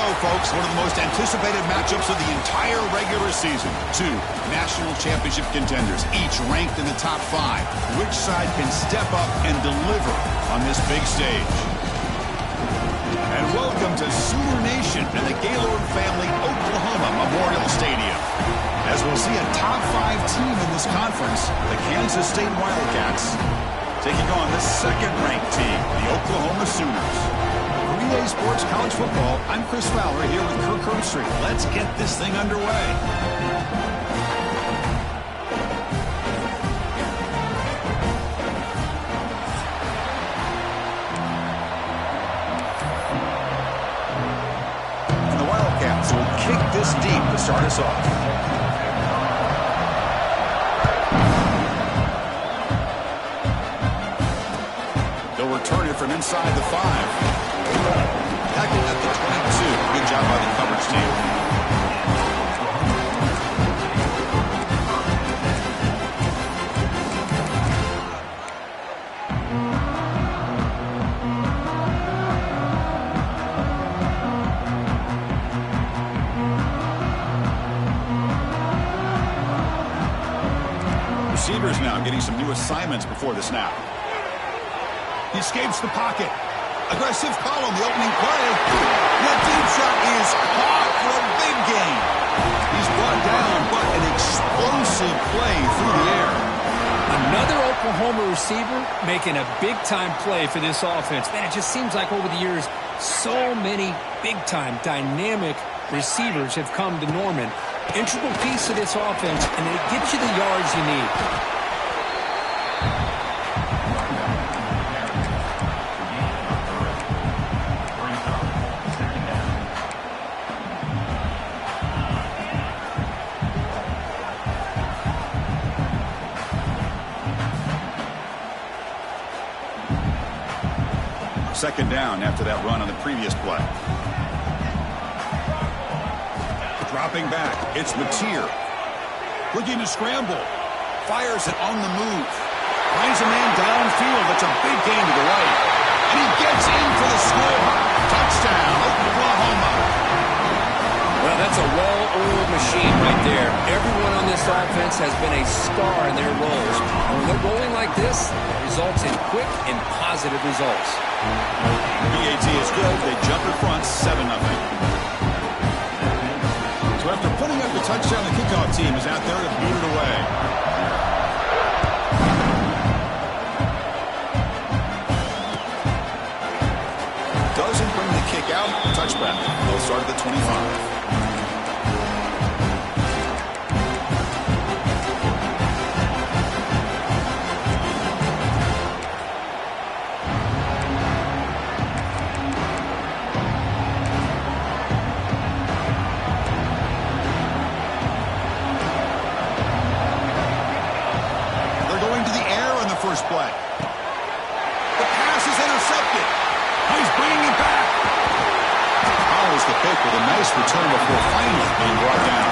go, folks. One of the most anticipated matchups of the entire regular season. Two national championship contenders, each ranked in the top 5. Which side can step up and deliver on this big stage? And welcome to Sooner Nation and the Gaylord Family Oklahoma Memorial Stadium. As we'll see a top 5 team in this conference, the Kansas State Wildcats, taking on the second-ranked team, the Oklahoma Sooners. For EA Sports College Football, I'm Chris Fowler here with Kirk Herbstreit. Let's get this thing underway. And the Wildcats will kick this deep to start us off. Return it from inside the 5. Tackled at the 22. Good job by the coverage team. Receivers now getting some new assignments before the snap. He escapes the pocket. Aggressive call on the opening play. That deep shot is caught for a big gain. He's brought down, but an explosive play through the air. Another Oklahoma receiver making a big-time play for this offense. Man, it just seems like over the years, so many big-time, dynamic receivers have come to Norman. Integral piece of this offense, and it gets you the yards you need. Second down after that run on the previous play. Dropping back, it's Mateer. Looking to scramble. Fires it on the move. Finds a man downfield. That's a big gain to the right. And he gets in for the score. Touchdown, Oklahoma. Well, that's a well-oiled machine right there. Everyone on this offense has been a star in their roles. And when they're rolling like this, it results in quick and positive results. BAT is good. They jump in front, 7-0. So after putting up the touchdown, the kickoff team is out there to boot it away. Doesn't bring the kick out. Touchback. They'll start at the 25. First play. The pass is intercepted. He's bringing it back. Follows the pick with a nice return before finally being brought down.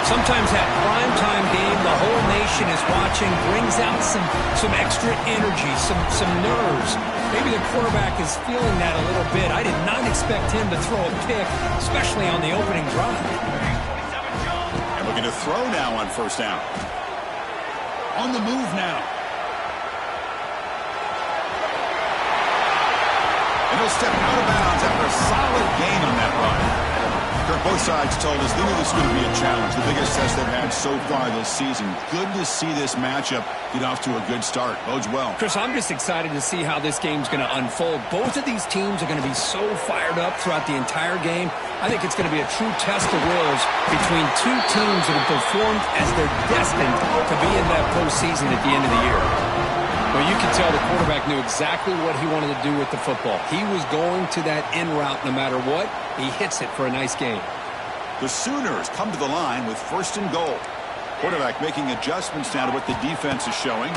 Sometimes that primetime game, the whole nation is watching, brings out some extra energy, some nerves. Maybe the quarterback is feeling that a little bit. I did not expect him to throw a pick, especially on the opening drive. And we're going to throw now on first down. On the move now. And he'll step out of bounds after a solid gain on that run. Kirk, both sides told us they knew this was going to be a challenge, the biggest test they've had so far this season. Good to see this matchup get off to a good start. Bodes well. Chris, I'm just excited to see how this game's going to unfold. Both of these teams are going to be so fired up throughout the entire game. I think it's going to be a true test of wills between two teams that have performed as they're destined to be in that postseason at the end of the year. Well, you can tell the quarterback knew exactly what he wanted to do with the football. He was going to that in route no matter what. He hits it for a nice gain. The Sooners come to the line with first and goal. Quarterback making adjustments now to what the defense is showing.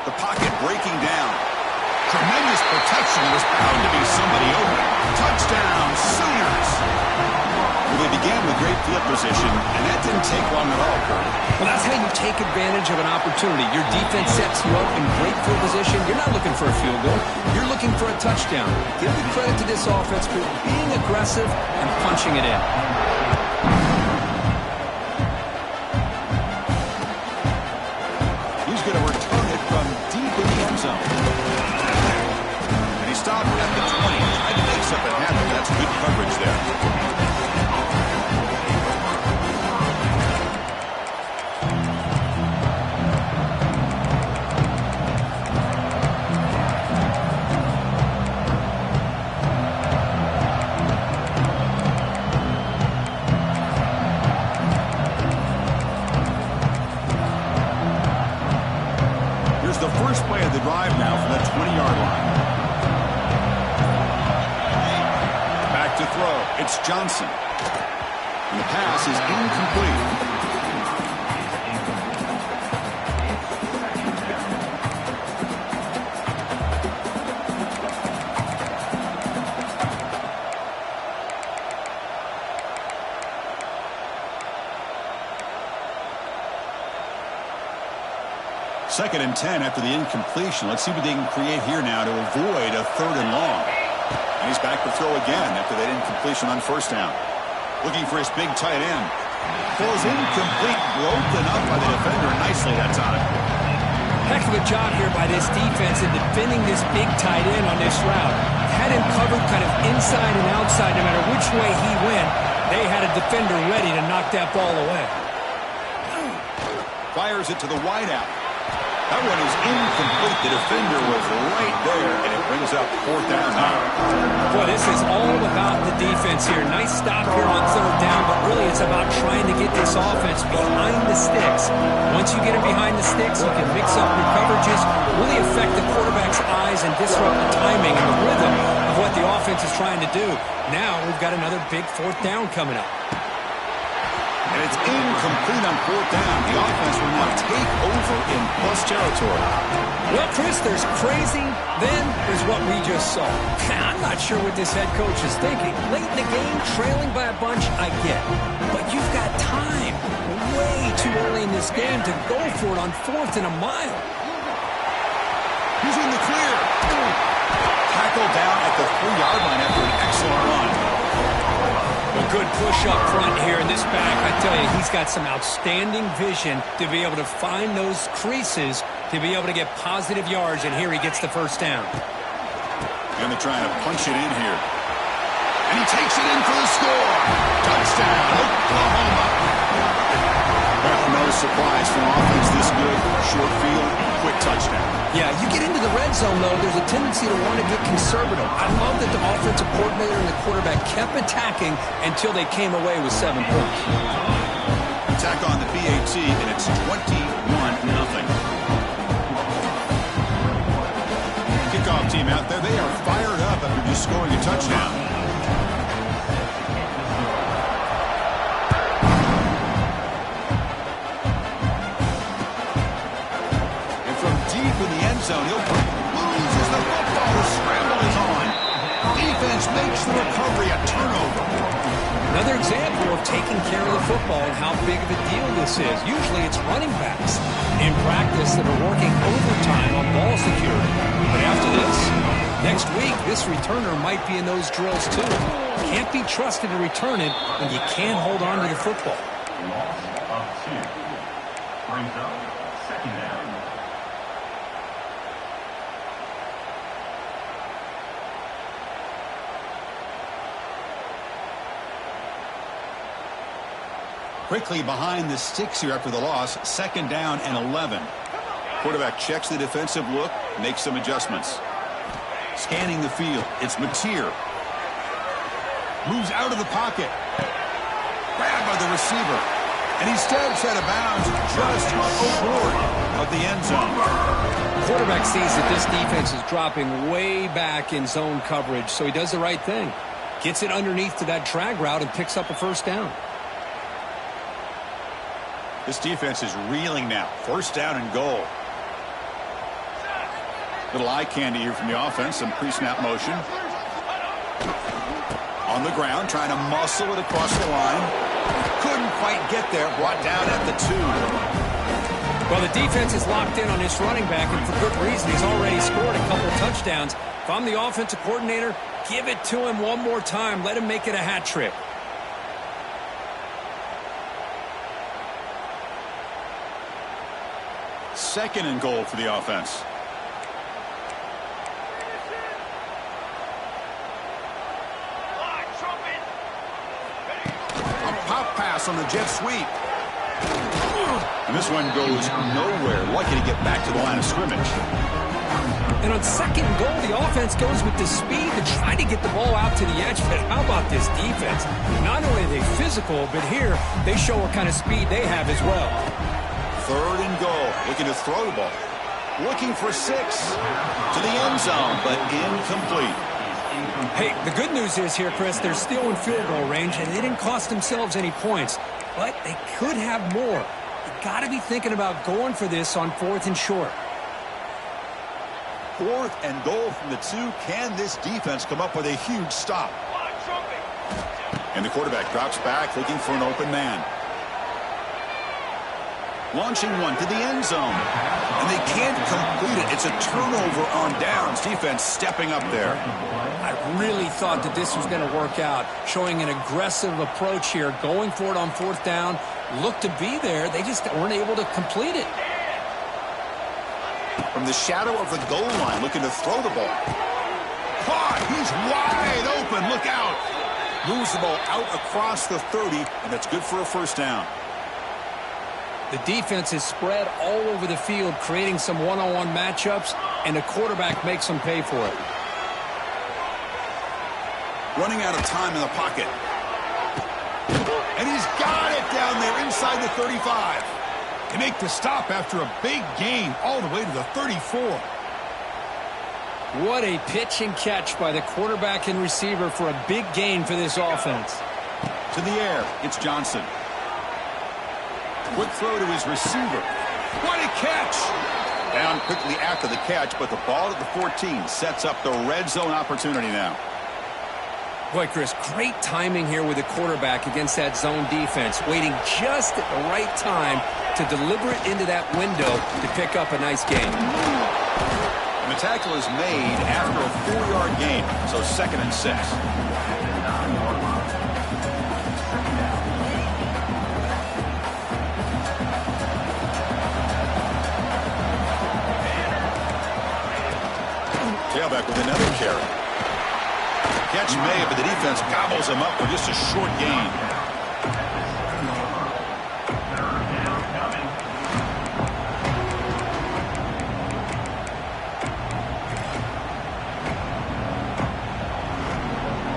The pocket breaking down. Tremendous protection. There's bound to be somebody open. Touchdown, Sooners. Well, they began with great field position, and that didn't take long at all, Kurt. Well, that's how you take advantage of an opportunity. Your defense sets you up in great field position. You're not looking for a field goal. You're looking for a touchdown. Give the credit to this offense for being aggressive and punching it in. He's going to return it from deep in the end zone. And he stopped at the 20. Tried to make something happen. That's good coverage there. The first play of the drive now from the 20-yard line. Back to throw. It's Johnson. And the pass is incomplete. Second and 10 after the incompletion. Let's see what they can create here now to avoid a 3rd and long. And he's back to throw again after that incompletion on first down. Looking for his big tight end. Throws incomplete, broken up by the defender nicely that time. Heck of a job here by this defense in defending this big tight end on this route. Had him covered kind of inside and outside no matter which way he went. They had a defender ready to knock that ball away. Fires it to the wideout. That one is incomplete. The defender was right there, and it brings up 4th down now. Boy, this is all about the defense here. Nice stop here on 3rd down, but really it's about trying to get this offense behind the sticks. Once you get them behind the sticks, you can mix up your coverages, really affect the quarterback's eyes and disrupt the timing and the rhythm of what the offense is trying to do. Now we've got another big 4th down coming up. And it's incomplete on 4th down. The offense will now take over in plus territory. Well, Chris, there's crazy, then there's what we just saw. I'm not sure what this head coach is thinking. Late in the game, trailing by a bunch, I get. But you've got time. Way too early in this game to go for it on 4th and a mile. He's in the clear. Tackled down at the 3-yard line after an excellent run. A good push up front here in this back. I tell you, he's got some outstanding vision to be able to find those creases, to be able to get positive yards, and here he gets the first down. And they're trying to punch it in here. And he takes it in for the score. Touchdown, Oklahoma. Well, no surprise from offense this good. Short field, quick touchdown. Yeah, you get into the red zone, though, there's a tendency to want to get conservative. I love that the offensive coordinator and the quarterback kept attacking until they came away with 7 points. Attack on the PAT, and it's 21-0. Kickoff team out there, they are fired up after just scoring a touchdown. In the end zone, he'll lose as the football. The scramble is on. Defense makes the recovery a turnover. Another example of taking care of the football and how big of a deal this is. Usually it's running backs in practice that are working overtime on ball security. But after this, next week, this returner might be in those drills too. Can't be trusted to return it when you can't hold on to the football. Loss of 2 brings up 2nd down. Quickly behind the sticks here after the loss. 2nd down and 11. Quarterback checks the defensive look, makes some adjustments. Scanning the field. It's Mateer. Moves out of the pocket. Grabbed by the receiver. And he steps out of bounds just short of the end zone. Quarterback sees that this defense is dropping way back in zone coverage, so he does the right thing. Gets it underneath to that drag route and picks up a 1st down. This defense is reeling now. 1st down and goal. Little eye candy here from the offense. Some pre-snap motion. On the ground, trying to muscle it across the line. Couldn't quite get there. Brought down at the 2. Well, the defense is locked in on this running back, and for good reason. He's already scored a couple touchdowns. If I'm the offensive coordinator, give it to him one more time. Let him make it a hat trick. Second and goal for the offense. A pop pass on the jet sweep. And this one goes nowhere. Lucky to get back to the line of scrimmage. And on second and goal, the offense goes with the speed to try to get the ball out to the edge. But how about this defense? Not only are they physical, but here they show what kind of speed they have as well. Third and goal. Looking to throw the ball. Looking for 6 to the end zone, but incomplete. Hey, the good news is here, Chris, they're still in field goal range, and they didn't cost themselves any points. But they could have more. You got to be thinking about going for this on 4th and short. 4th and goal from the 2. Can this defense come up with a huge stop? And the quarterback drops back, looking for an open man. Launching one to the end zone. And they can't complete it. It's a turnover on downs. Defense stepping up there. I really thought that this was going to work out, showing an aggressive approach here, going for it on 4th down. Looked to be there. They just weren't able to complete it. From the shadow of the goal line, looking to throw the ball. Caught! He's wide open. Look out! Moves the ball out across the 30, and that's good for a first down. The defense is spread all over the field, creating some one-on-one matchups, and the quarterback makes them pay for it. Running out of time in the pocket. And he's got it down there inside the 35. They make the stop after a big gain all the way to the 34. What a pitch and catch by the quarterback and receiver for a big gain for this offense. To the air, it's Johnson. Quick throw to his receiver. What a catch! Down quickly after the catch, but the ball at the 14 sets up the red zone opportunity now. Boy, Chris, great timing here with the quarterback against that zone defense, waiting just at the right time to deliver it into that window to pick up a nice gain. And the tackle is made after a 4-yard gain, so 2nd and 6. Tailback with another carry. Catch made, but the defense gobbles him up for just a short gain.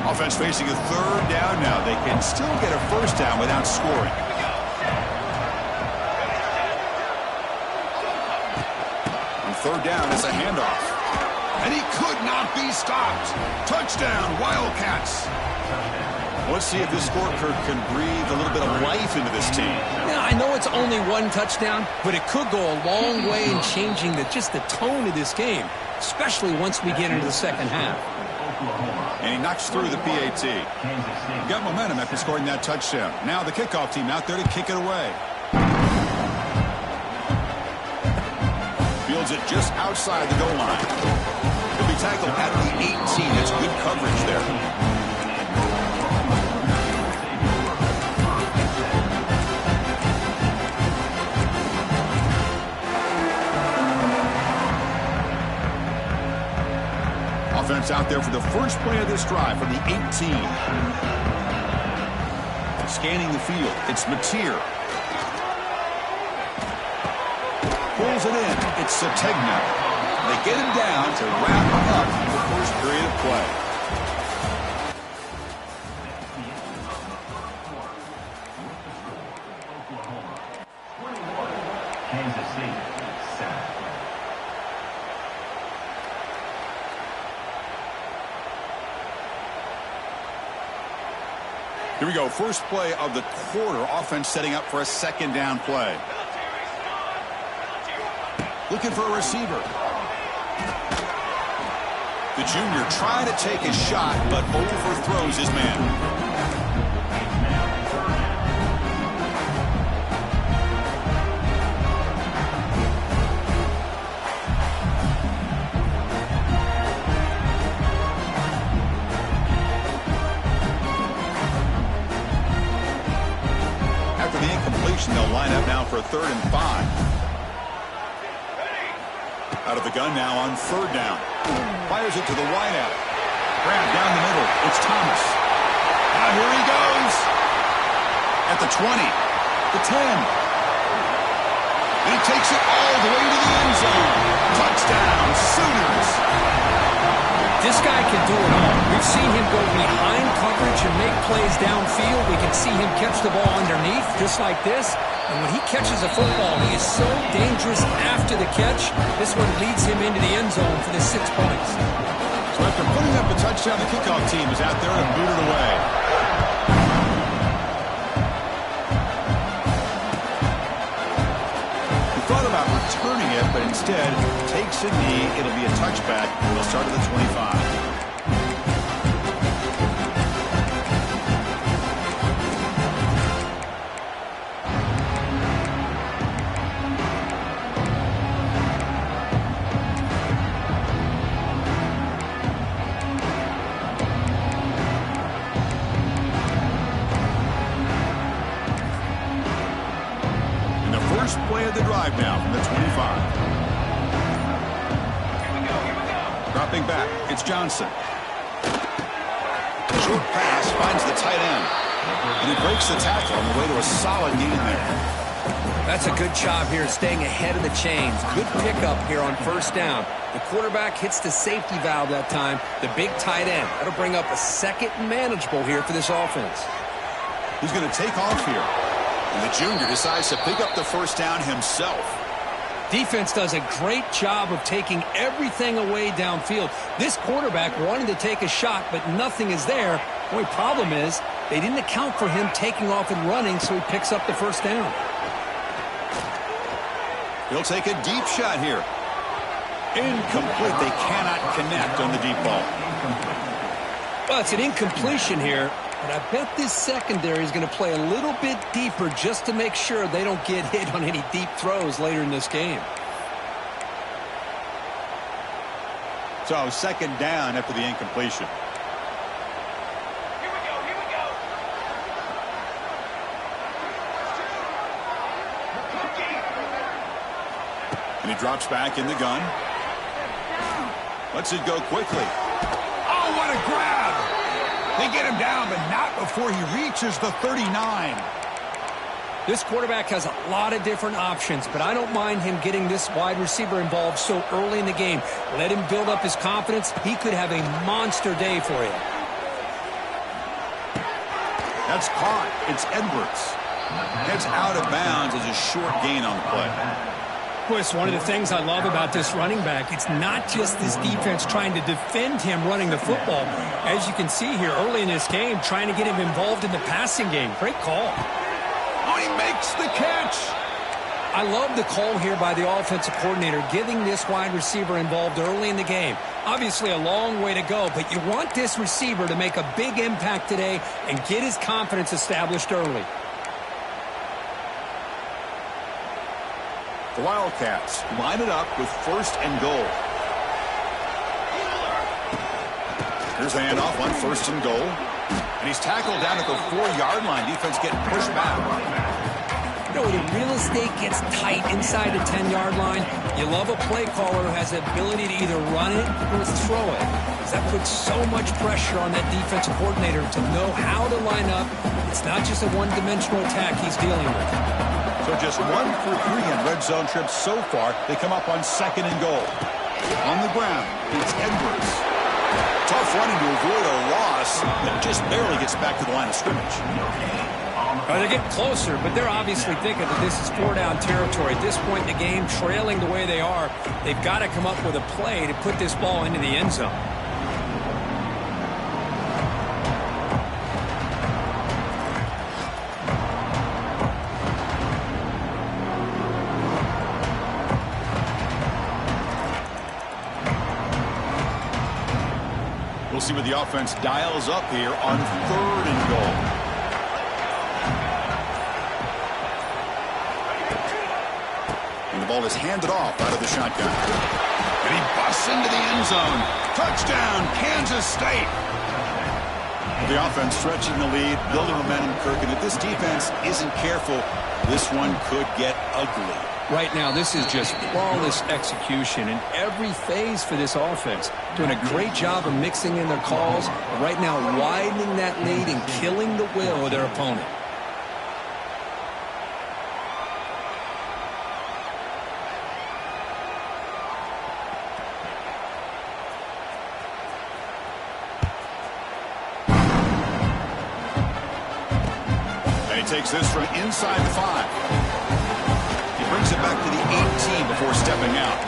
Offense facing a 3rd down now. They can still get a first down without scoring. On 3rd down, it's a handoff. And he could not be stopped. Touchdown, Wildcats. Let's see if this scorecard can breathe a little bit of life into this team. Now, I know it's only 1 touchdown, but it could go a long way in changing just the tone of this game, especially once we get into the second half. And he knocks through the PAT. Got momentum after scoring that touchdown. Now the kickoff team out there to kick it away. Fields it just outside the goal line. He'll be tackled at the 18. That's good coverage there. Offense out there for the first play of this drive from the 18. Scanning the field, it's Mateer. Pulls it in, it's Sategna. They get him down to wrap up the first period of play. Kansas City, 7. Here we go, first play of the quarter. Offense setting up for a 2nd down play. Looking for a receiver. The junior trying to take a shot, but overthrows his man. formation. They'll line up now for a 3rd and 5. Out of the gun now on 3rd down. Fires it to the wideout. Grab down the middle. It's Thomas. Now here he goes. At the 20. The 10. He takes it all the way to the end zone. Touchdown, Sooners. This guy can do it all. We've seen him go behind coverage and make plays downfield. We can see him catch the ball underneath, just like this. And when he catches a football, he is so dangerous after the catch. This one leads him into the end zone for the 6 points. So after putting up a touchdown, the kickoff team is out there and booted away. He thought about returning it, but instead takes a knee. It'll be a touchback. They'll start at the 25. First play of the drive now from the 25. Dropping back, it's Johnson. Short pass finds the tight end. And he breaks the tackle on the way to a solid gain there. That's a good job here staying ahead of the chains. Good pickup here on 1st down. The quarterback hits the safety valve that time. The big tight end. That'll bring up a 2nd and manageable here for this offense. He's going to take off here. And the junior decides to pick up the 1st down himself. Defense does a great job of taking everything away downfield. This quarterback wanted to take a shot, but nothing is there. The only problem is they didn't account for him taking off and running, so he picks up the 1st down. He'll take a deep shot here. Incomplete. They cannot connect on the deep ball. Well, it's an incompletion here. But I bet this secondary is going to play a little bit deeper just to make sure they don't get hit on any deep throws later in this game. So 2nd down after the incompletion. Here we go. And he drops back in the gun. Lets it go quickly. Oh, what a grab! They get him down, but not before he reaches the 39. This quarterback has a lot of different options, but I don't mind him getting this wide receiver involved so early in the game. Let him build up his confidence. He could have a monster day for you. That's caught. It's Edwards. It's out of bounds as a short gain on the play. Boy, it's one of the things I love about this running back. It's not just this defense trying to defend him running the football. As you can see here early in this game, trying to get him involved in the passing game. Great call. Oh, he makes the catch. I love the call here by the offensive coordinator, getting this wide receiver involved early in the game. Obviously a long way to go, but you want this receiver to make a big impact today and get his confidence established early. The Wildcats line it up with 1st and goal. Here's the handoff on 1st and goal. And he's tackled down at the 4-yard line. Defense getting pushed back. You know, when real estate gets tight inside the 10-yard line, you love a play caller who has the ability to either run it or throw it. Because that puts so much pressure on that defensive coordinator to know how to line up. It's not just a one-dimensional attack he's dealing with. So just 1 for 3 in red zone trips so far. They come up on 2nd and goal. On the ground, it's Edwards. Tough running to avoid a loss that just barely gets back to the line of scrimmage. They're getting closer, but they're obviously thinking that this is 4-down territory. At this point in the game, trailing the way they are, they've got to come up with a play to put this ball into the end zone. We'll see what the offense dials up here on 3rd and goal. And the ball is handed off out of the shotgun. And he busts into the end zone. Touchdown, Kansas State. The offense stretching the lead, building momentum, Kirk. And if this defense isn't careful, This one could get ugly. Right now, this is just flawless execution in every phase for this offense. Doing a great job of mixing in their calls. Right now, widening that lead and killing the will of their opponent. And he takes this from inside the 5. Brings it back to the 18 before stepping out.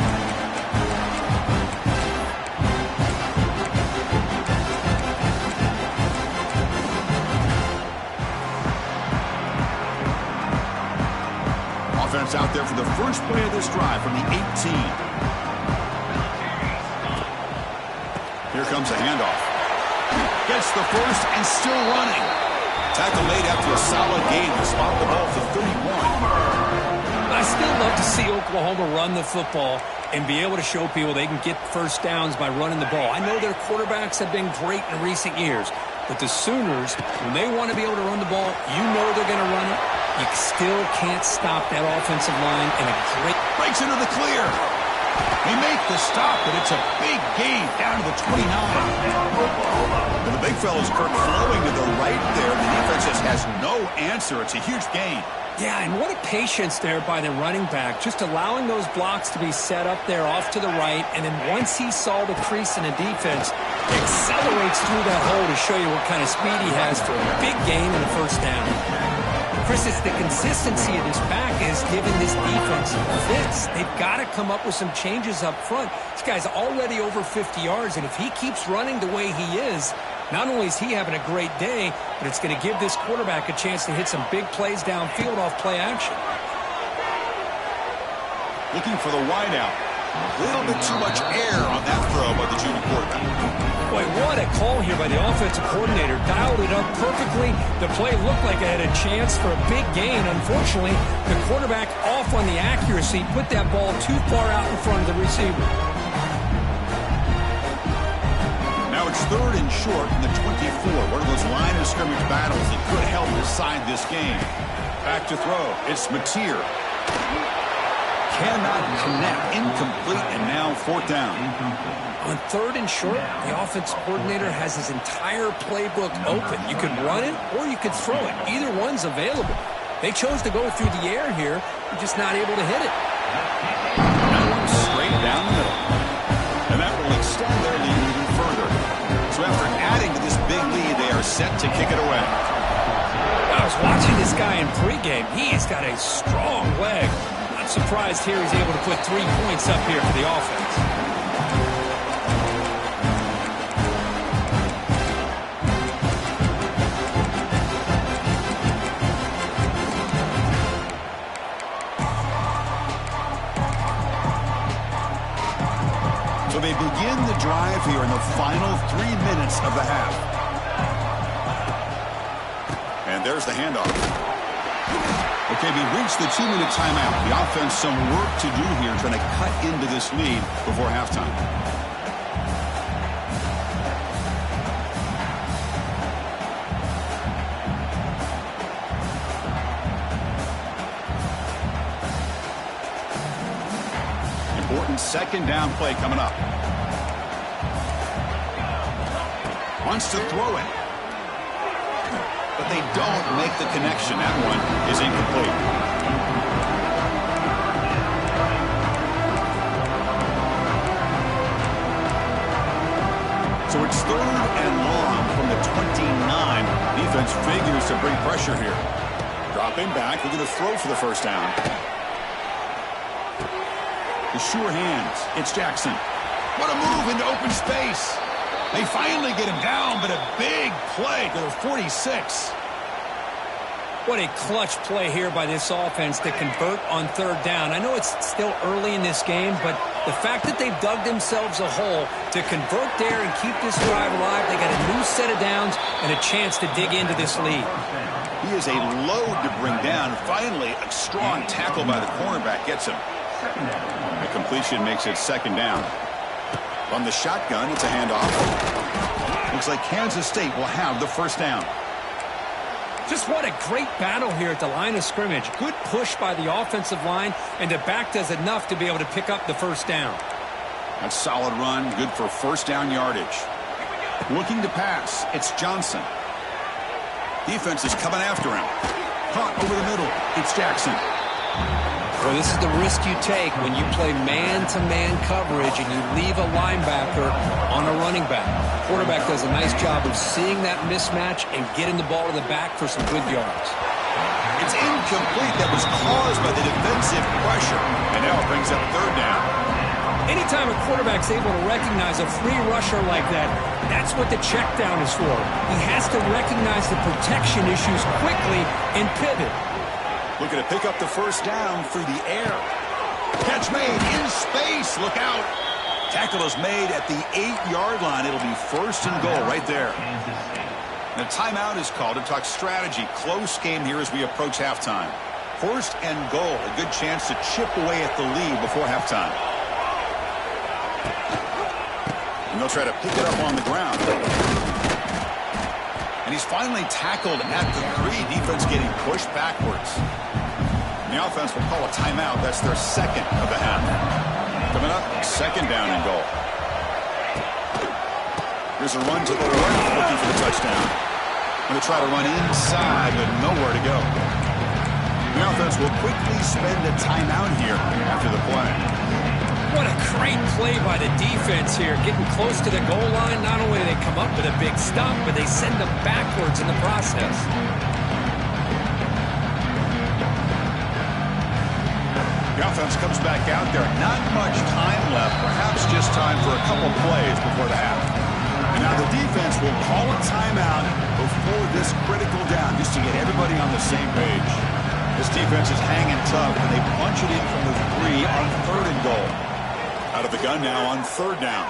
Offense out there for the first play of this drive from the 18. Here comes a handoff. Gets the first and still running. Tackle made after a solid gain to spot the ball for 31. I still love to see Oklahoma run the football and be able to show people they can get first downs by running the ball. I know their quarterbacks have been great in recent years, but the Sooners, when they want to be able to run the ball, you know they're going to run it. You still can't stop that offensive line in a great... Breaks into the clear. They make the stop, but it's a big gain down to the 29. And the big fella's Kirk flowing to the right there. The defense just has no answer. It's a huge gain. Yeah, and what a patience there by the running back, just allowing those blocks to be set up there off to the right, and then once he saw the crease in the defense, accelerates through that hole to show you what kind of speed he has for a big gain and a first down. Chris, it's the consistency of this back is giving this defense fits. They've got to come up with some changes up front. This guy's already over 50 yards, and if he keeps running the way he is, not only is he having a great day, but it's going to give this quarterback a chance to hit some big plays downfield off play action. Looking for the wideout. A little bit too much air on that throw by the junior quarterback. Boy, what a call here by the offensive coordinator. Dialed it up perfectly. The play looked like it had a chance for a big gain. Unfortunately, the quarterback off on the accuracy, put that ball too far out in front of the receiver. Now it's 3rd and short from the 24. One of those line of scrimmage battles that could help decide this game. Back to throw. It's Mateer. Cannot connect. Incomplete, and now 4th down. On 3rd and short, the offense coordinator has his entire playbook open. You could run it or you could throw it. Either one's available. They chose to go through the air here. They're just not able to hit it. That one straight down the middle. And that will extend their lead even further. So after adding to this big lead, they are set to kick it away. I was watching this guy in pregame. He's got a strong leg. Not surprised here he's able to put 3 points up here for the offense. So they begin the drive here in the final 3 minutes of the half. And there's the handoff. Okay, we reached the 2-minute timeout. The offense some work to do here trying to cut into this lead before halftime. Important 2nd down play coming up. Wants to throw it. But they don't make the connection. That one is incomplete. So it's 3rd and long from the 29. Defense figures to bring pressure here. Dropping back, looking to throw for the first down. The sure hands. It's Jackson. What a move into open space. They finally get him down, but a big play to the 46. What a clutch play here by this offense to convert on 3rd down. I know it's still early in this game, but the fact that they've dug themselves a hole to convert there and keep this drive alive, they got a new set of downs and a chance to dig into this lead. He is a load to bring down. Finally, a strong tackle by the cornerback gets him. The completion makes it 2nd down. On the shotgun, it's a handoff. Looks like Kansas State will have the first down. Just what a great battle here at the line of scrimmage. Good push by the offensive line, and the back does enough to be able to pick up the first down. That's a solid run, good for first down yardage. Looking to pass, it's Johnson. Defense is coming after him. Caught over the middle, it's Jackson. Well, this is the risk you take when you play man-to-man coverage and you leave a linebacker on a running back. Quarterback does a nice job of seeing that mismatch and getting the ball to the back for some good yards. It's incomplete. That was caused by the defensive pressure. And now it brings up third down. Anytime a quarterback's able to recognize a free rusher like that, that's what the check down is for. He has to recognize the protection issues quickly and pivot. Looking to pick up the first down through the air. Catch made in space. Look out. Tackle is made at the 8-yard line. It'll be first and goal right there. The timeout is called to talk strategy. Close game here as we approach halftime. First and goal. A good chance to chip away at the lead before halftime. And they'll try to pick it up on the ground. And he's finally tackled at the 3. Defense getting pushed backwards. And the offense will call a timeout. That's their second of the half. Coming up, second down and goal. Here's a run to the right, looking for the touchdown. Going to try to run inside, but nowhere to go. The offense will quickly spend a timeout here after the play. What a great play by the defense here. Getting close to the goal line, not only do they come up with a big stop, but they send them backwards in the process. The offense comes back out there. Not much time left. Perhaps just time for a couple plays before the half. And now the defense will call a timeout before this critical down, just to get everybody on the same page. This defense is hanging tough, and they punch it in from the 3 on third and goal. Out of the gun now on third down.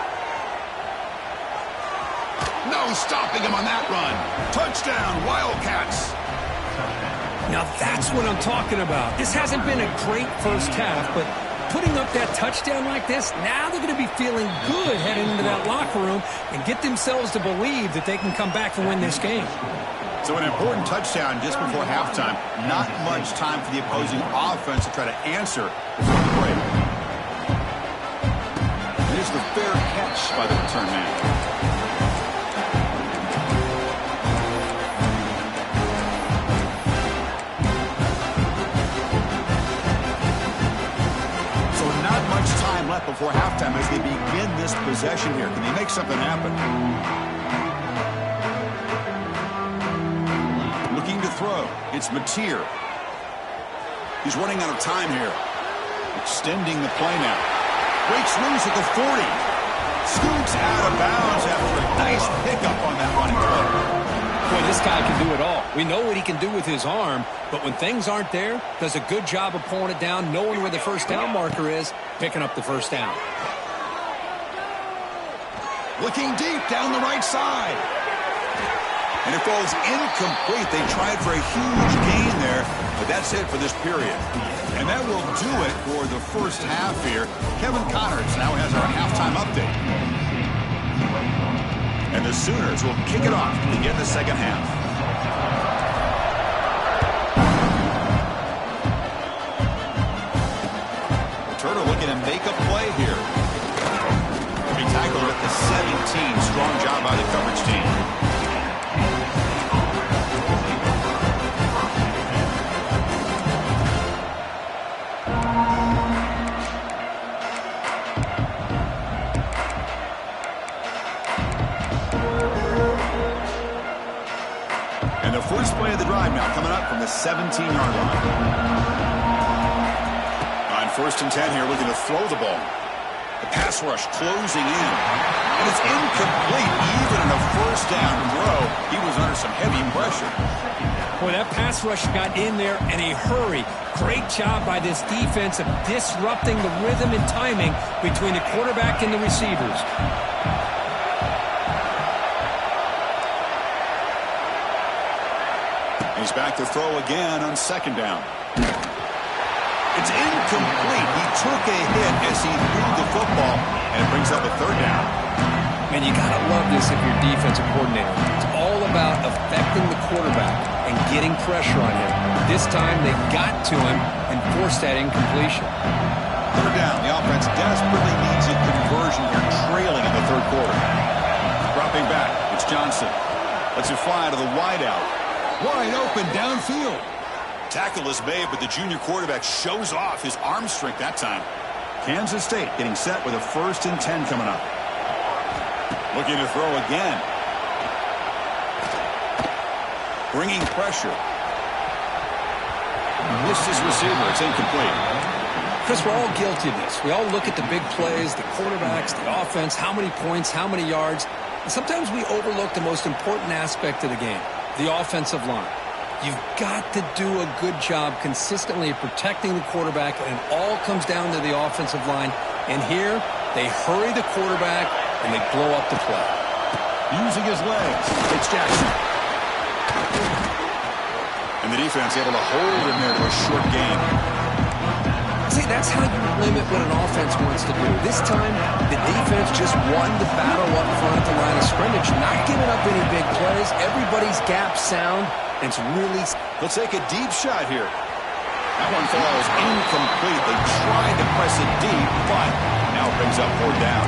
No stopping him on that run. Touchdown, Wildcats. Now that's what I'm talking about. This hasn't been a great first half, but putting up that touchdown like this, now they're going to be feeling good heading into that locker room and get themselves to believe that they can come back and win this game. So an important touchdown just before halftime. Not much time for the opposing offense to try to answer before the break. Here's the fair catch by the return man. So not much time left before halftime as they begin this possession here. Can they make something happen? Looking to throw. It's Mateer. He's running out of time here. Extending the play now. Breaks loose at the 40. Scoots out of bounds after a nice pickup on that running play. Boy, this guy can do it all. We know what he can do with his arm, but when things aren't there, does a good job of pulling it down, knowing where the first down marker is, picking up the first down. Looking deep down the right side. And it falls incomplete. They tried for a huge gain there, but that's it for this period. And that will do it for the first half here. Kevin Connors now has our halftime update. And the Sooners will kick it off to begin the second half. Turner looking to make a play here. He tackled at the 17. Strong job by the coverage team. And the first play of the drive now coming up from the 17-yard line. On first and 10 here, looking to throw the ball. The pass rush closing in. And it's incomplete. Even on a first down throw, he was under some heavy pressure. Boy, that pass rush got in there in a hurry. Great job by this defense of disrupting the rhythm and timing between the quarterback and the receivers. He's back to throw again on second down. It's incomplete. He took a hit as he threw the football, and it brings up a third down. Man, you got to love this if you're a defensive coordinator. It's all about affecting the quarterback and getting pressure on him. This time they got to him and forced that incompletion. Third down. The offense desperately needs a conversion here, trailing in the third quarter. Dropping back. It's Johnson. Lets it fly to the wideout. Wide open downfield. Tackle is made, but the junior quarterback shows off his arm strength that time. Kansas State getting set with a 1st and 10 coming up. Looking to throw again. Bringing pressure. Missed his receiver. It's incomplete. Chris, we're all guilty of this. We all look at the big plays, the quarterbacks, the offense, how many points, how many yards. And sometimes we overlook the most important aspect of the game, the offensive line. You've got to do a good job consistently protecting the quarterback, and it all comes down to the offensive line. And here, they hurry the quarterback, and they blow up the play. Using his legs, it's Jackson. And the defense able to hold him there to a short gain. See, that's how you limit what an offense wants to do. This time, the defense just won the battle up front at the line of scrimmage, not giving up any big plays. Everybody's gap sound, and it's really... Let's take a deep shot here. That one falls incomplete. They tried to press it deep, but now it brings up 4th down.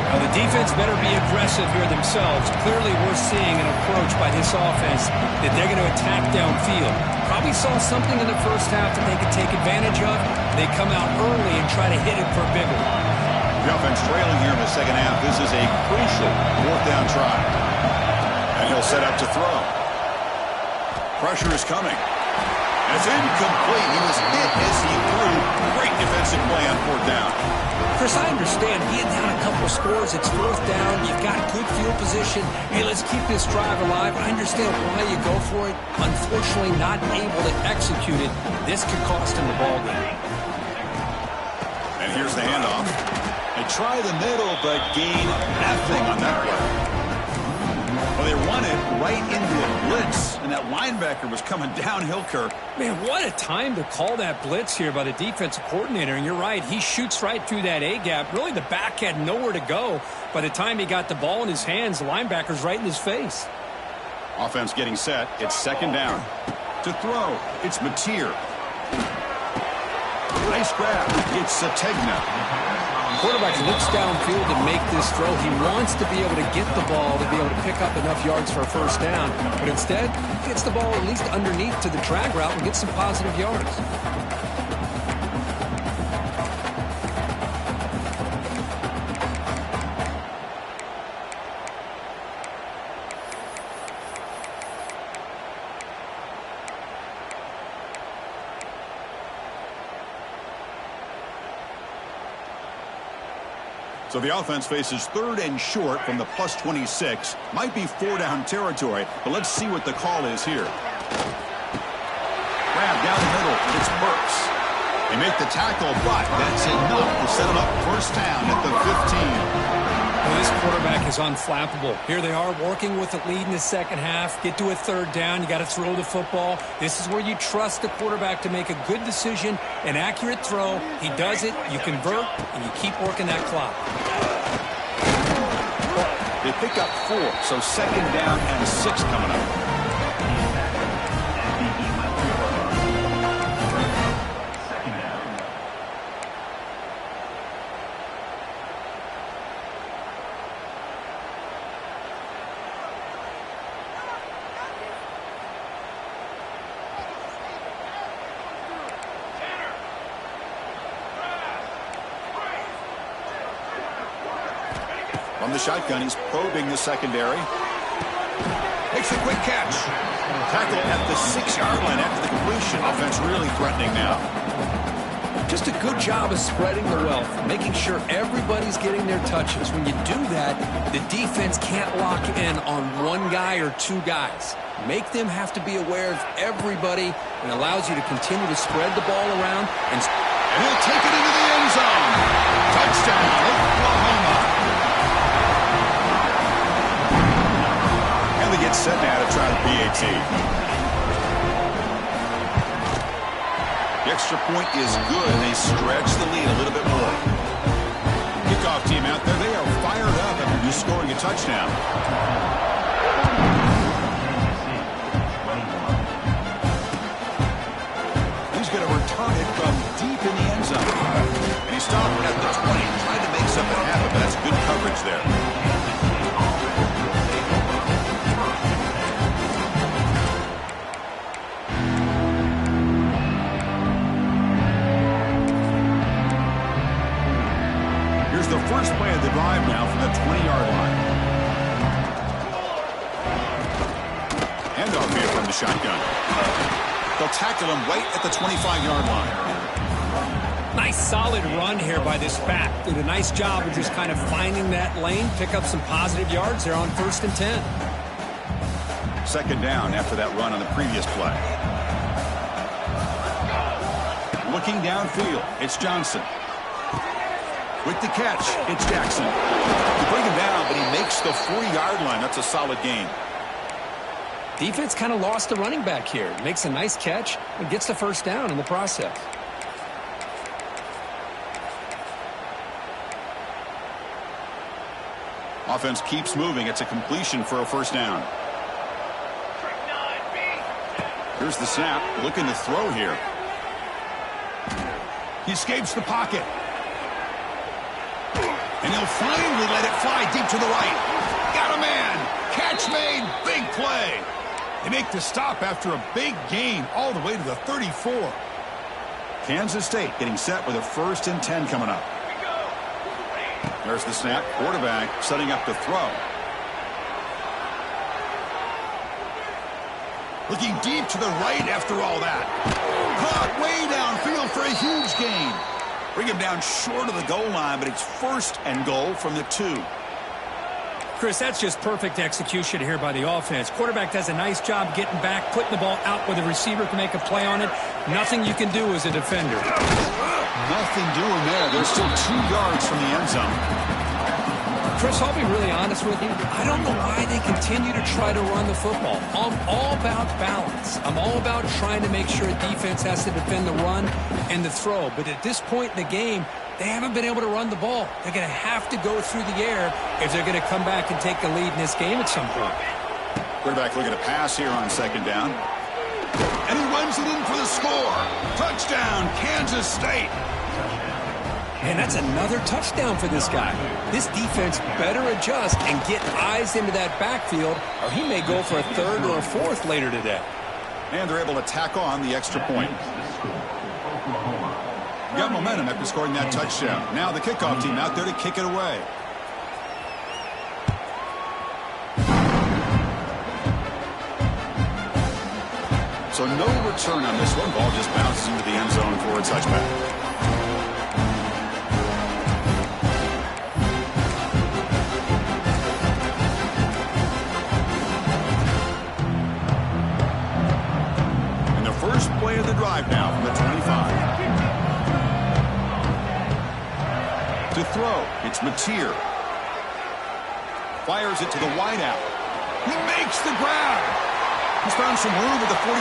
Now, the defense better be aggressive here themselves. Clearly, we're seeing an approach by this offense that they're going to attack downfield. Probably saw something in the first half that they could take advantage of. They come out early and try to hit it for a big one. The offense trailing here in the second half. This is a crucial 4th down try. And he'll set up to throw. Pressure is coming. And it's incomplete. He was hit as he threw. Great defensive play on 4th down. Chris, I understand being down a couple scores, it's 4th down, you've got good field position. Hey, let's keep this drive alive. I understand why you go for it. Unfortunately, not able to execute it. This could cost him the ball game. And here's the handoff. They try the middle, but gain nothing on that play. Well, they run it right into a blitz, and that linebacker was coming downhill, Kirk. Man, what a time to call that blitz here by the defensive coordinator. And you're right, he shoots right through that A-gap. Really, the back had nowhere to go. By the time he got the ball in his hands, the linebacker's right in his face. Offense getting set. It's 2nd down. To throw, it's Mateer. Nice grab. It's Sategna. Quarterback looks downfield to make this throw. He wants to be able to get the ball to be able to pick up enough yards for a 1st down. But instead, he gets the ball at least underneath to the drag route and gets some positive yards. So the offense faces 3rd and short from the +26. Might be 4-down territory, but let's see what the call is here. Grab down the middle. It's Burks. They make the tackle, but that's enough to set them up 1st down at the 15. Well, this quarterback is unflappable. Here they are working with a lead in the second half. Get to a 3rd down. You got to throw the football. This is where you trust the quarterback to make a good decision, an accurate throw. He does it, you convert, and you keep working that clock. They pick up 4, so 2nd down and 6 coming up. From the shotgun, he's probing the secondary. Makes a quick catch. Tackle at the 6-yard line after the completion. Offense really threatening now. Just a good job of spreading the wealth, making sure everybody's getting their touches. When you do that, the defense can't lock in on one guy or 2 guys. Make them have to be aware of everybody, and allows you to continue to spread the ball around. And he'll take it into the end zone. Touchdown, Oklahoma. They get set now to try the PAT. The extra point is good, and they stretch the lead a little bit more. Kickoff team out there, they are fired up after just scoring a touchdown. handoff here from the shotgun. They'll tackle him right at the 25-yard line. Nice solid run here by this back. Did a nice job of just kind of finding that lane, pick up some positive yards there on 1st and 10. Second down after that run on the previous play. Looking downfield, it's Johnson. With the catch, it's Jackson. You bring him down, but he makes the 40-yard line. That's a solid gain. Defense kind of lost the running back here. Makes a nice catch and gets the first down in the process. Offense keeps moving. It's a completion for a first down. Here's the snap. Looking to throw here. He escapes the pocket. And he'll finally let it fly deep to the right. Got a man. Catch made. Big play. They make the stop after a big gain all the way to the 34. Kansas State getting set with a 1st and 10 coming up. There's the snap. Quarterback setting up the throw. Looking deep to the right after all that. Caught way downfield for a huge gain. Bring him down short of the goal line, but it's 1st and goal from the 2. Chris, that's just perfect execution here by the offense. Quarterback does a nice job getting back, putting the ball out where the receiver can make a play on it. Nothing you can do as a defender. Nothing doing there. They're still 2 yards from the end zone. Chris, I'll be really honest with you. I don't know why they continue to try to run the football. I'm all about balance. I'm all about trying to make sure a defense has to defend the run and the throw. But at this point in the game, they haven't been able to run the ball. They're going to have to go through the air if they're going to come back and take the lead in this game at some point. Quarterback looking to pass here on 2nd down. And he runs it in for the score. Touchdown, Kansas State. And that's another touchdown for this guy. This defense better adjust and get eyes into that backfield, or he may go for a 3rd or a 4th later today. And they're able to tack on the extra point. Got momentum after scoring that touchdown. Now the kickoff team out there to kick it away. So no return on this one. Ball just bounces into the end zone for a touchback. And the first play of the drive now from the 25. To throw, it's Mateer. Fires it to the wideout. He makes the grab. He's found some room at the 45.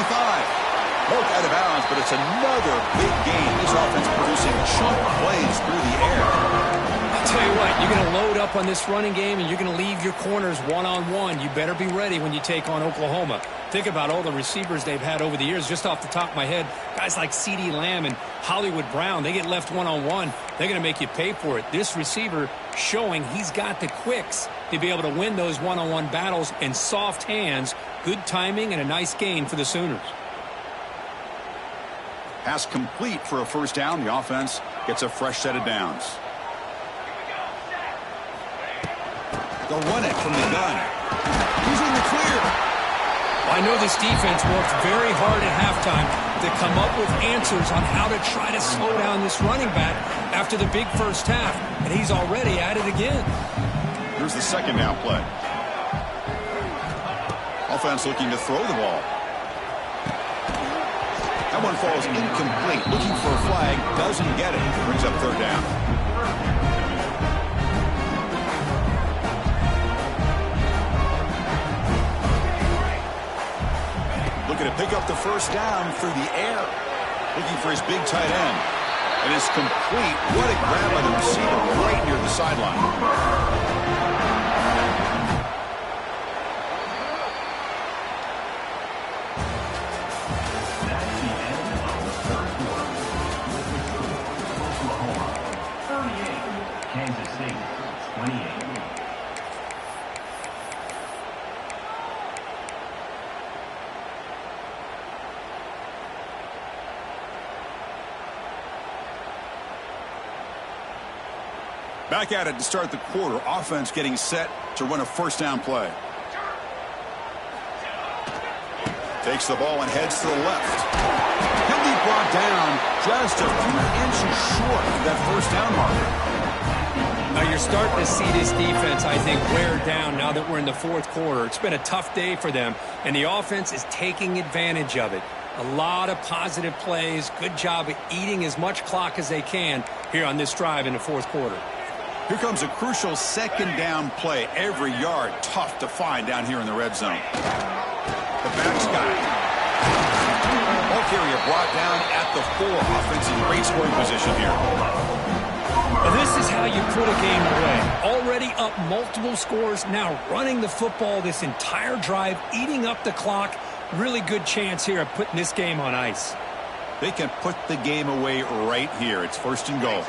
Broke out of bounds, but it's another big game. This offense producing chunk plays through the air. I'll tell you what, you're going to load up on this running game, and you're going to leave your corners one-on-one. You better be ready when you take on Oklahoma. Think about all the receivers they've had over the years. Just off the top of my head, guys like CeeDee Lamb and Hollywood Brown, they get left one-on-one. They're going to make you pay for it. This receiver showing he's got the quicks to be able to win those one-on-one battles in soft hands. Good timing and a nice gain for the Sooners. Pass complete for a first down. The offense gets a fresh set of downs. They'll run it from the gun. He's in the clear. I know this defense worked very hard at halftime to come up with answers on how to try to slow down this running back after the big first half, and he's already at it again. Here's the second down play. Offense looking to throw the ball. That one falls incomplete. Looking for a flag. Doesn't get it. Brings up 3rd down. Looking to pick up the first down through the air. Looking for his big tight end. It is complete. What a grab by the receiver right near the sideline. Kansas State, 28. Back at it to start the quarter. Offense getting set to run a first down play. Takes the ball and heads to the left. He'll be brought down just a few inches short of that first down marker. Now you're starting to see this defense, I think, wear down now that we're in the fourth quarter. It's been a tough day for them, and the offense is taking advantage of it. A lot of positive plays. Good job of eating as much clock as they can here on this drive in the fourth quarter. Here comes a crucial second down play. Every yard tough to find down here in the red zone. The back's got it. Ball carrier brought down at the 4. Offense in great scoring position here. Well, this is how you put a game away. Already up multiple scores, now running the football this entire drive, eating up the clock. Really good chance here of putting this game on ice. They can put the game away right here. It's first and goal.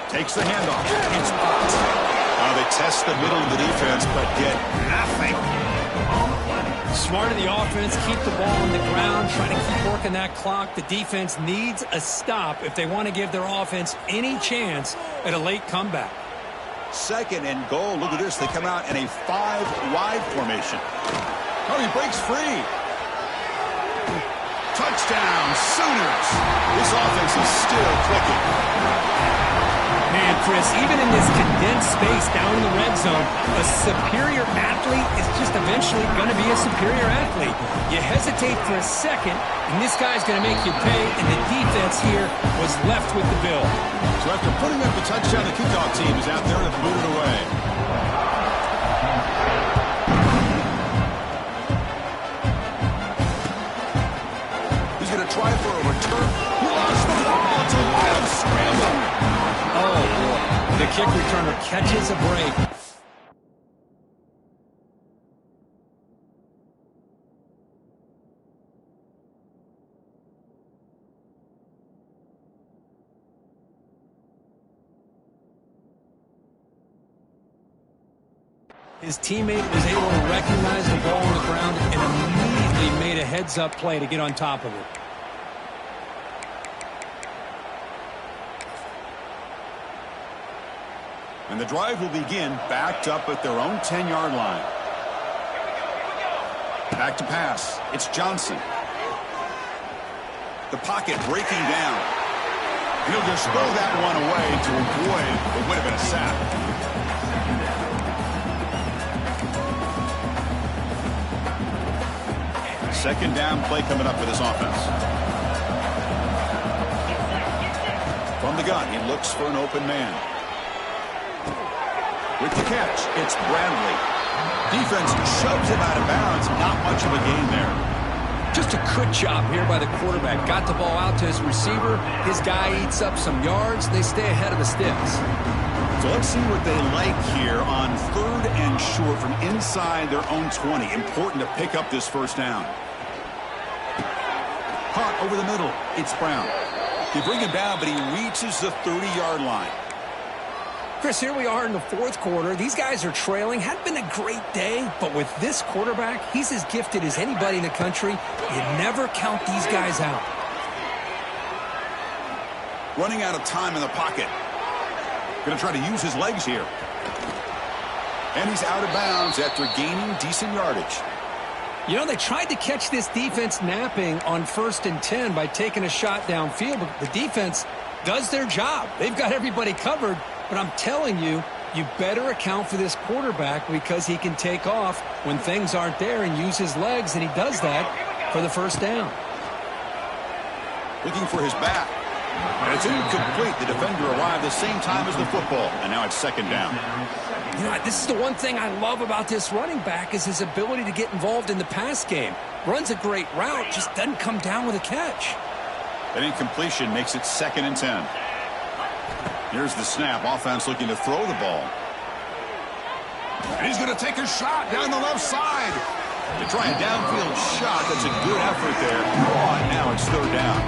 Takes the handoff. It's blocked. Now they test the middle of the defense, but get nothing. Smart of the offense, keep the ball on the ground, try to keep working that clock. The defense needs a stop if they want to give their offense any chance at a late comeback. Second and goal. Look at this. They come out in a 5-wide formation. Oh, he breaks free. Touchdown, Sooners. This offense is still clicking. Man, Chris, even in this condensed space down in the red zone, a superior athlete is just eventually going to be a superior athlete. You hesitate for a second, and this guy's going to make you pay, and the defense here was left with the bill. So after putting up the touchdown, the kickoff team is out there to boot it away. He's going to try for a return. He lost the ball. It's a wild scramble. Oh, boy. The kick returner catches a break. His teammate was able to recognize the ball on the ground and immediately made a heads-up play to get on top of it. And the drive will begin backed up at their own 10-yard line. Back to pass. It's Johnson. The pocket breaking down. He'll just throw that one away to avoid what would have been a sack. Second down play coming up for this offense. From the gun, he looks for an open man. With the catch, it's Bradley. Defense shoves him out of bounds. Not much of a gain there. Just a good job here by the quarterback. Got the ball out to his receiver. His guy eats up some yards. They stay ahead of the sticks. So let's see what they like here on 3rd and short from inside their own 20. Important to pick up this first down. Caught over the middle. It's Brown. They bring him down, but he reaches the 30-yard line. Chris, here we are in the fourth quarter. These guys are trailing. Hadn't been a great day, but with this quarterback, he's as gifted as anybody in the country. You never count these guys out. Running out of time in the pocket. Going to try to use his legs here. And he's out of bounds after gaining decent yardage. You know, they tried to catch this defense napping on 1st and 10 by taking a shot downfield, but the defense does their job. They've got everybody covered. But I'm telling you, you better account for this quarterback because he can take off when things aren't there and use his legs, and he does that for the first down. Looking for his back. And it's incomplete. The defender arrived the same time as the football, and now it's second down. You know, this is the one thing I love about this running back is his ability to get involved in the pass game. Runs a great route, just doesn't come down with a catch. That incompletion makes it 2nd and 10. Here's the snap. Offense looking to throw the ball. And he's going to take a shot down the left side. To try a downfield shot. That's a good effort there. And now it's 3rd down.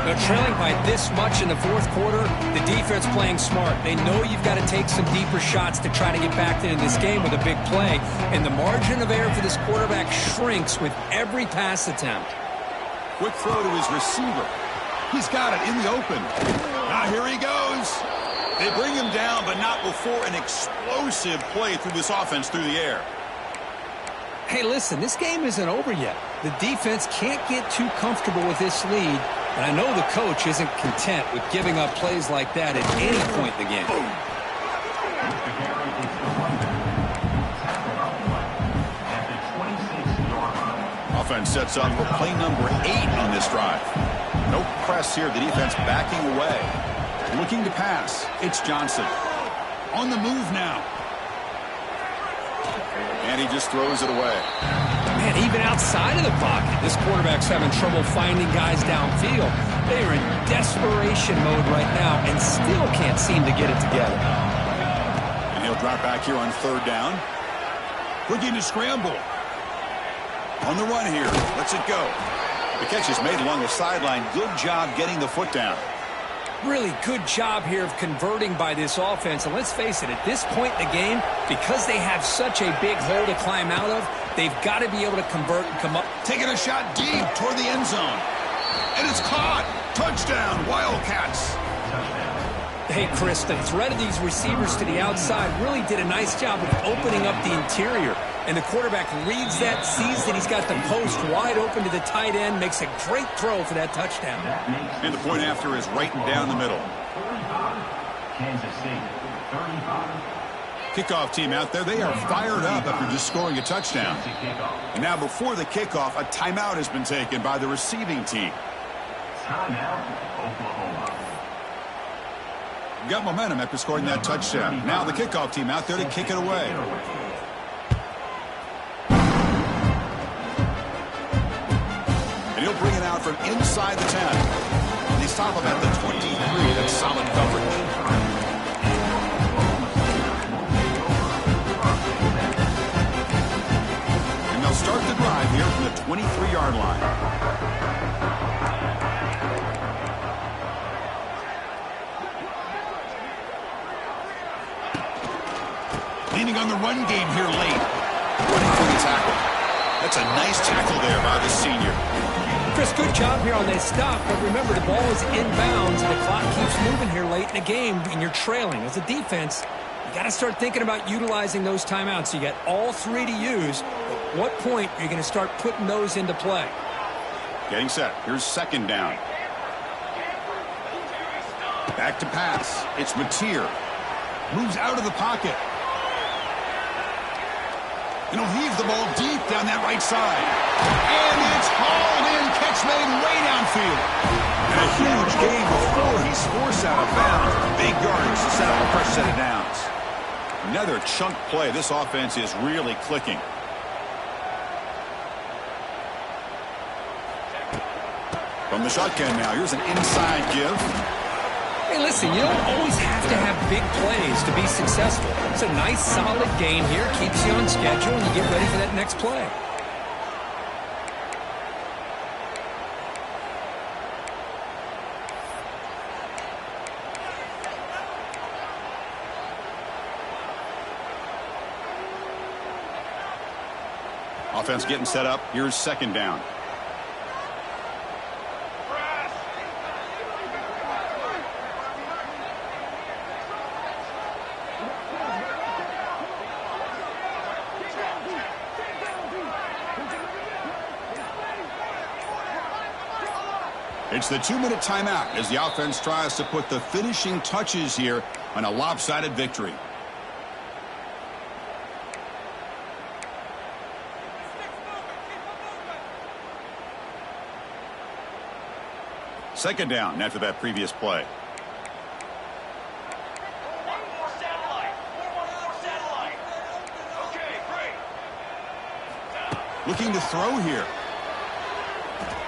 They're trailing by this much in the fourth quarter. The defense playing smart. They know you've got to take some deeper shots to try to get back into this game with a big play. And the margin of error for this quarterback shrinks with every pass attempt. Quick throw to his receiver. He's got it in the open. Now here he goes. They bring him down, but not before an explosive play through this offense through the air. Hey, listen, this game isn't over yet. The defense can't get too comfortable with this lead, and I know the coach isn't content with giving up plays like that at any point in the game. Offense sets up for play number 8 on this drive. No press here. The defense backing away. Looking to pass. It's Johnson. On the move now. And he just throws it away. Man, even outside of the pocket, this quarterback's having trouble finding guys downfield. They are in desperation mode right now and still can't seem to get it together. And he'll drop back here on 3rd down. Looking to scramble. On the run here. Lets it go. The catch is made along the sideline. Good job getting the foot down. Really good job here of converting by this offense. And let's face it, at this point in the game, because they have such a big hole to climb out of, they've got to be able to convert and come up. Taking a shot deep toward the end zone. And it's caught. Touchdown, Wildcats. Hey, Chris, the threat of these receivers to the outside really did a nice job of opening up the interior. And the quarterback reads that, sees that he's got the post wide open to the tight end, makes a great throw for that touchdown. And the point after is right down the middle. Kansas State, 35. Kickoff team out there, they are fired up after just scoring a touchdown. And now before the kickoff, a timeout has been taken by the receiving team. Timeout, Oklahoma. Got momentum after scoring that touchdown. Now the kickoff team out there to kick it away. And he'll bring it out from inside the 10. They stop him at the 23. That's solid coverage. And they'll start the drive here from the 23-yard line. Leaning on the run game here late. Running for the tackle. That's a nice tackle there by the senior. Chris, good job here on that stop. But remember, the ball is inbounds, and the clock keeps moving here late in the game, and you're trailing. As a defense, you got to start thinking about utilizing those timeouts. You got all 3 to use. At what point are you going to start putting those into play? Getting set. Here's 2nd down. Back to pass. It's Mateer. Moves out of the pocket. And he'll heave the ball deep down that right side. And it's hauled in. Catch made way downfield. And a huge gain before he's forced out of bounds. Big yardage to set up a fresh set of downs. Another chunk play. This offense is really clicking. From the shotgun now. Here's an inside give. Hey, listen, you don't always have to have big plays to be successful. It's a nice, solid game here. Keeps you on schedule, and you get ready for that next play. Offense getting set up. Here's 2nd down. It's the 2-minute timeout as the offense tries to put the finishing touches here on a lopsided victory. Second down after that previous play. Looking to throw here.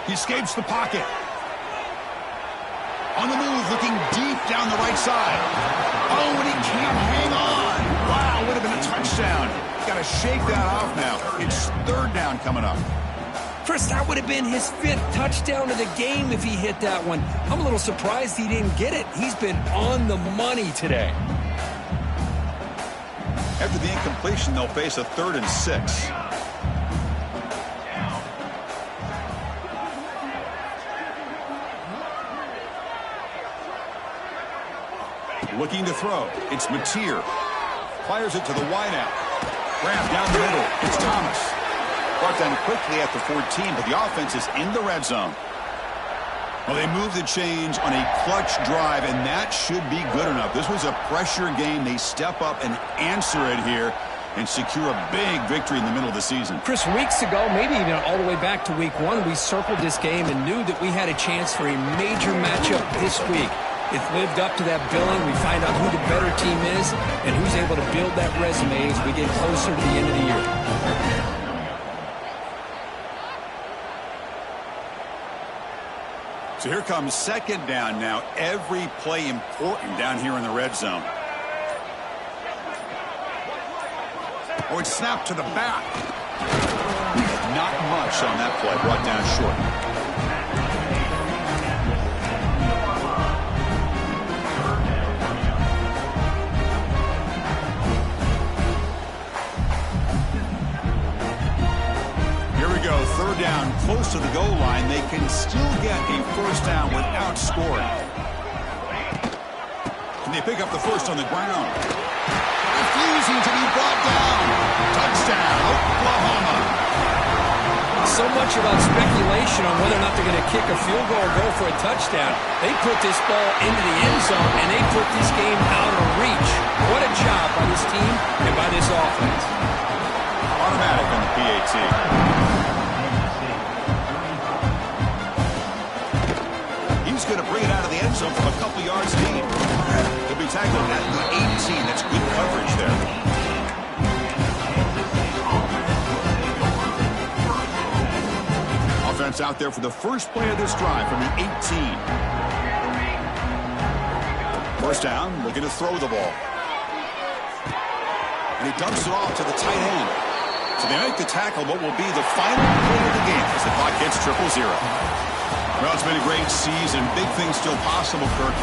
He escapes the pocket. On the move, looking deep down the right side. Oh, and he can't hang on. Wow, would have been a touchdown. Got to shake that off now. It's 3rd down coming up. Chris, that would have been his 5th touchdown of the game if he hit that one. I'm a little surprised he didn't get it. He's been on the money today. After the incompletion, they'll face a 3rd and 6. Looking to throw. It's Mateer. Fires it to the wideout. Grab down the middle. It's Thomas. Brought down quickly at the 14, but the offense is in the red zone. Well, they moved the change on a clutch drive, and that should be good enough. This was a pressure game. They step up and answer it here and secure a big victory in the middle of the season. Chris, weeks ago, maybe even all the way back to week 1, we circled this game and knew that we had a chance for a major matchup this week. It lived up to that billing. We find out who the better team is and who's able to build that resume as we get closer to the end of the year. So here comes second down now. Every play important down here in the red zone. Oh, it's snapped to the back. Not much on that play. Brought down short. Here we go. Third down, close to the goal line. They can still get a first down without scoring. Can they pick up the first on the ground? Refusing to be brought down. Touchdown, Oklahoma. So much about speculation on whether or not they're going to kick a field goal or go for a touchdown. They put this ball into the end zone, and they put this game out of reach. What a job by this team and by this offense. Automatic on the PAT. He's going to bring it out of the end zone from a couple yards deep. He'll be tackled at the 18. That's good coverage there. Offense out there for the first play of this drive from the 18. First down, looking to throw the ball. And he dumps it off to the tight end. So they make the tackle, what will be the final play of the game as the clock hits 0-0. Well, it's been a great season. Big things still possible, Kirk, but